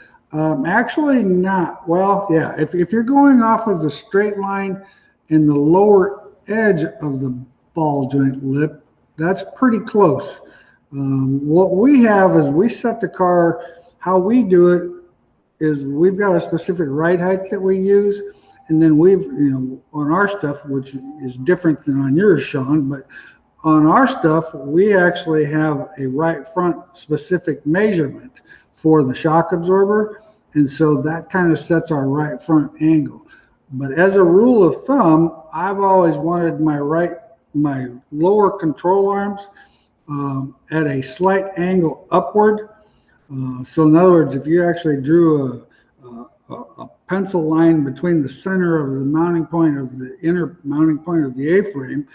Actually not. Well, yeah, if you're going off of the straight line and the lower edge of the ball joint lip, that's pretty close. What we have is we set the car, how we do it is we've got a specific ride height that we use, and then we've, on our stuff, which is different than on yours, Sean, but on our stuff, we actually have a right front specific measurement for the shock absorber, and so that kind of sets our right front angle. But as a rule of thumb, I've always wanted my lower control arms at a slight angle upward. So in other words, if you actually drew a pencil line between the center of the mounting point of the inner mounting point of the A-frame,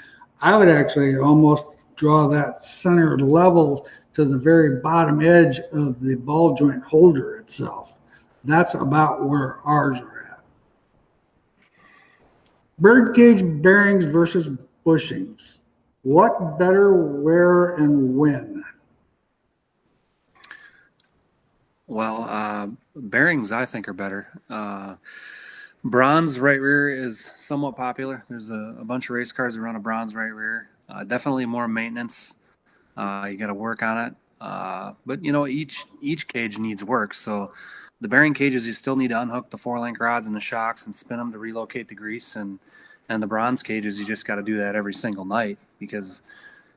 I would actually almost draw that center level to the very bottom edge of the ball joint holder itself. That's about where ours are at. Birdcage bearings versus bushings. What better, where, and when? Well, bearings I think are better. Bronze right rear is somewhat popular. There's a bunch of race cars that run a bronze right rear. Definitely more maintenance. You got to work on it. But each cage needs work. So the bearing cages, you still need to unhook the 4-link rods and the shocks and spin them to relocate the grease. And the bronze cages, you just got to do that every single night because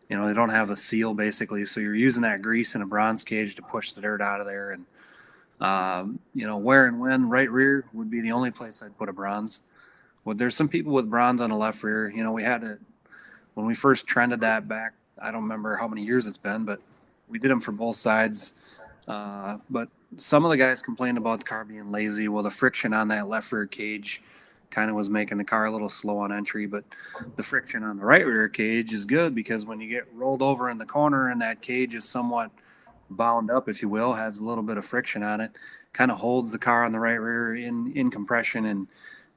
they don't have a seal basically. So you're using that grease in a bronze cage to push the dirt out of there. And where and when right rear would be the only place I'd put a bronze. Well, there's some people with bronze on the left rear. We had it when we first trended that back. I don't remember how many years it's been, but we did them for both sides. But some of the guys complained about the car being lazy. Well, the friction on that left rear cage kind of was making the car a little slow on entry, but the friction on the right rear cage is good because when you get rolled over in the corner and that cage is somewhat bound up, if you will, has a little bit of friction on it, kind of holds the car on the right rear in compression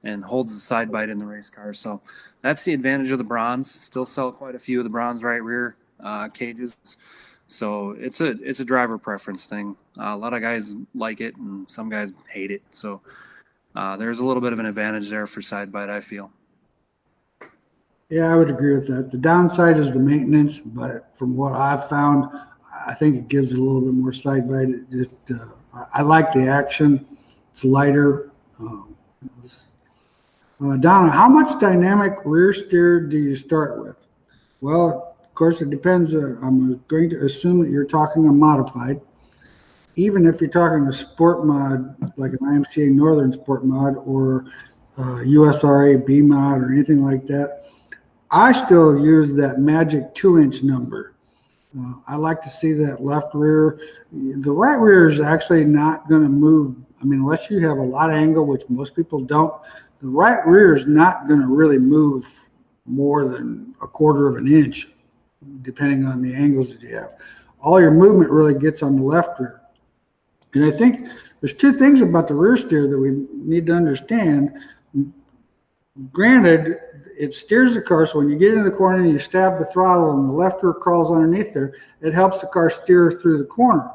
and holds the side bite in the race car. So that's the advantage of the bronze. Still sell quite a few of the bronze right rear cages. So it's a driver preference thing. A lot of guys like it, and some guys hate it. So there's a little bit of an advantage there for side bite, I feel. Yeah, I would agree with that. The downside is the maintenance, but from what I've found, I think it gives it a little bit more side bite. It just, I like the action. It's lighter. Donna, how much dynamic rear steer do you start with? Well, of course, it depends. I'm going to assume that you're talking a modified. Even if you're talking a sport mod, like an IMCA Northern Sport mod or USRA B mod or anything like that, I still use that magic 2-inch number. I like to see that left rear. The right rear is actually not going to move. I mean, unless you have a lot of angle, which most people don't, the right rear is not going to really move more than 1/4 of an inch, depending on the angles that you have. All your movement really gets on the left rear. And I think there's 2 things about the rear steer that we need to understand. Granted, it steers the car, so when you get into the corner and you stab the throttle and the left rear crawls underneath there, it helps the car steer through the corner.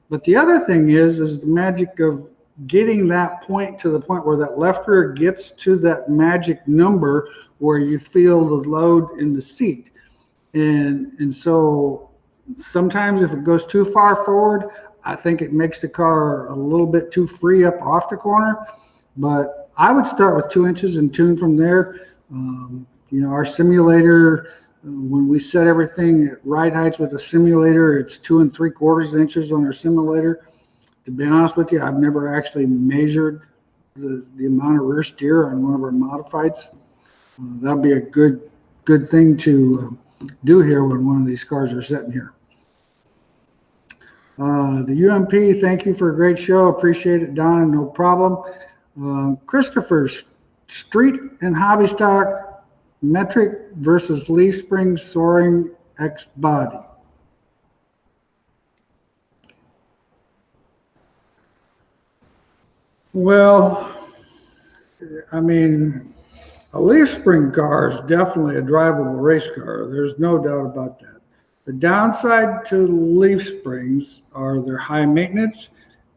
But the other thing is the magic of getting that point to the point where that left rear gets to that magic number where you feel the load in the seat. And so sometimes if it goes too far forward, I think it makes the car a little bit too free up off the corner. But I would start with 2 inches and tune from there. Our simulator, when we set everything at ride heights with a simulator, it's 2 3/4 inches on our simulator. To be honest with you, I've never actually measured the amount of rear steer on one of our modifieds. That'll be a good thing to do here when one of these cars are sitting here. The UMP, thank you for a great show. Appreciate it, Don. No problem. Christopher, street and hobby stock metric versus leaf spring soaring X body. Well, I mean, a leaf spring car is definitely a drivable race car. There's no doubt about that. The downside to leaf springs are they're high maintenance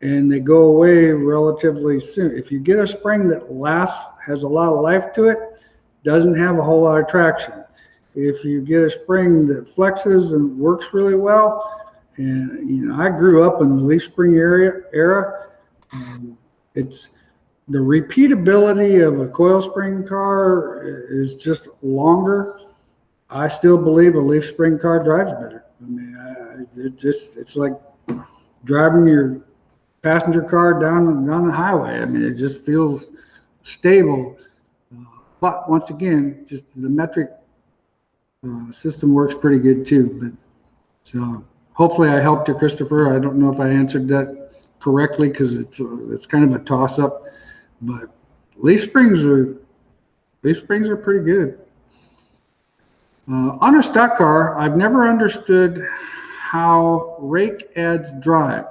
and they go away relatively soon. If you get a spring that lasts, has a lot of life to it, doesn't have a whole lot of traction. If you get a spring that flexes and works really well, and I grew up in the leaf spring era. It's the repeatability of a coil spring car is just longer. I still believe a leaf spring car drives better. I mean, it's like driving your passenger car down the highway. I mean, it just feels stable. But once again, just the metric system works pretty good too. But so hopefully I helped you, Christopher. I don't know if I answered that correctly because it's kind of a toss-up. But leaf springs are pretty good. On a stock car, I've never understood how rake adds drive.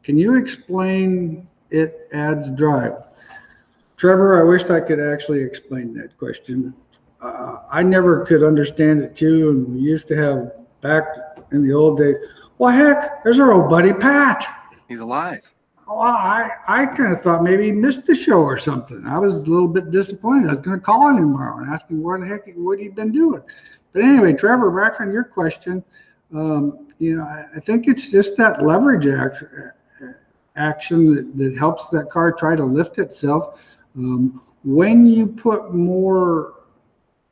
Can you explain it adds drive? Trevor, I wished I could actually explain that question. I never could understand it too, and we used to have back in the old days, well, heck, there's our old buddy Pat. He's alive. Well, I kind of thought maybe he missed the show or something. I was a little bit disappointed. I was going to call him tomorrow and ask him what he'd been doing. But anyway, Trevor, back on your question, I think it's just that leverage action that helps that car try to lift itself. When you put more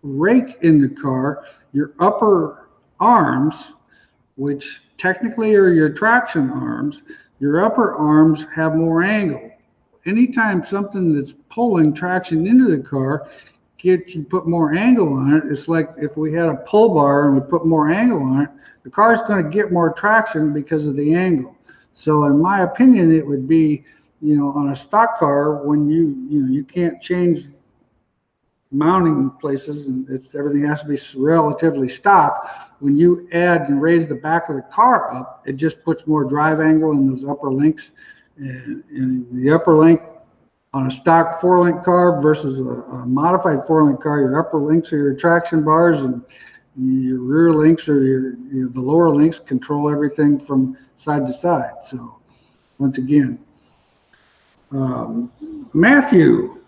rake in the car, your upper arms, which technically are your traction arms, your upper arms have more angle. Anytime something that's pulling traction into the car, you put more angle on it. It's like if we had a pull bar and we put more angle on it, the car's going to get more traction because of the angle. So in my opinion, it would be, on a stock car when you can't change mounting places and everything has to be relatively stock. When you add and raise the back of the car up, it just puts more drive angle in those upper links. And the upper link on a stock 4-link car versus a modified 4-link car, your upper links are your traction bars, and your rear links or the lower links control everything from side to side. So once again, Matthew,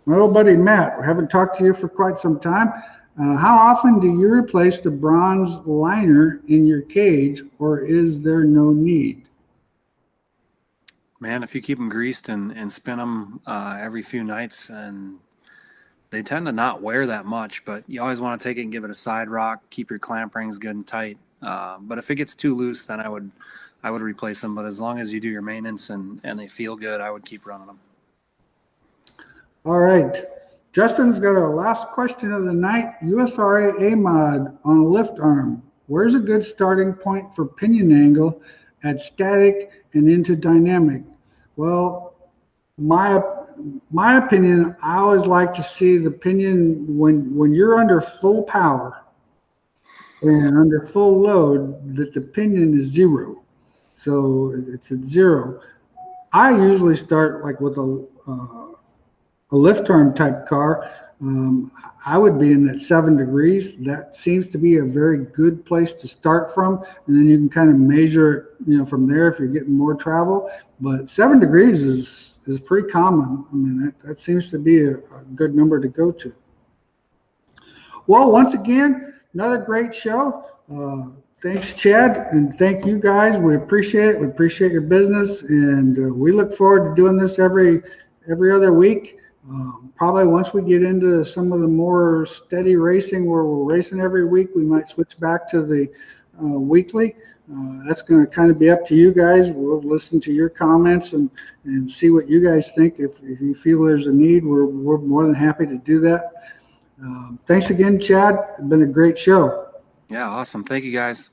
my old buddy Matt, I haven't talked to you for quite some time. How often do you replace the bronze liner in your cage, or is there no need? Man, if you keep them greased and spin them every few nights, and they tend to not wear that much, but you always want to take it and give it a side rock, keep your clamp rings good and tight. But if it gets too loose, then I would replace them. But as long as you do your maintenance and they feel good, I would keep running them. All right. Justin's got our last question of the night. USRA A-mod on a lift arm. Where's a good starting point for pinion angle at static and into dynamic? Well, my opinion, I always like to see the pinion when you're under full power and under full load, that the pinion is 0. So it's at 0. I usually start like with a lift arm type car. I would be in that 7 degrees. That seems to be a very good place to start from, and then you can kind of measure it, from there if you're getting more travel. But 7 degrees is pretty common. I mean, that seems to be a good number to go to. Well, once again, another great show. Thanks, Chad, and thank you guys. We appreciate it. We appreciate your business, and we look forward to doing this every other week. Probably once we get into some of the more steady racing where we're racing every week, we might switch back to the weekly. That's going to kind of be up to you guys. We'll listen to your comments and see what you guys think. If you feel there's a need, we're more than happy to do that. Thanks again, Chad. It's been a great show. Yeah, awesome. Thank you, guys.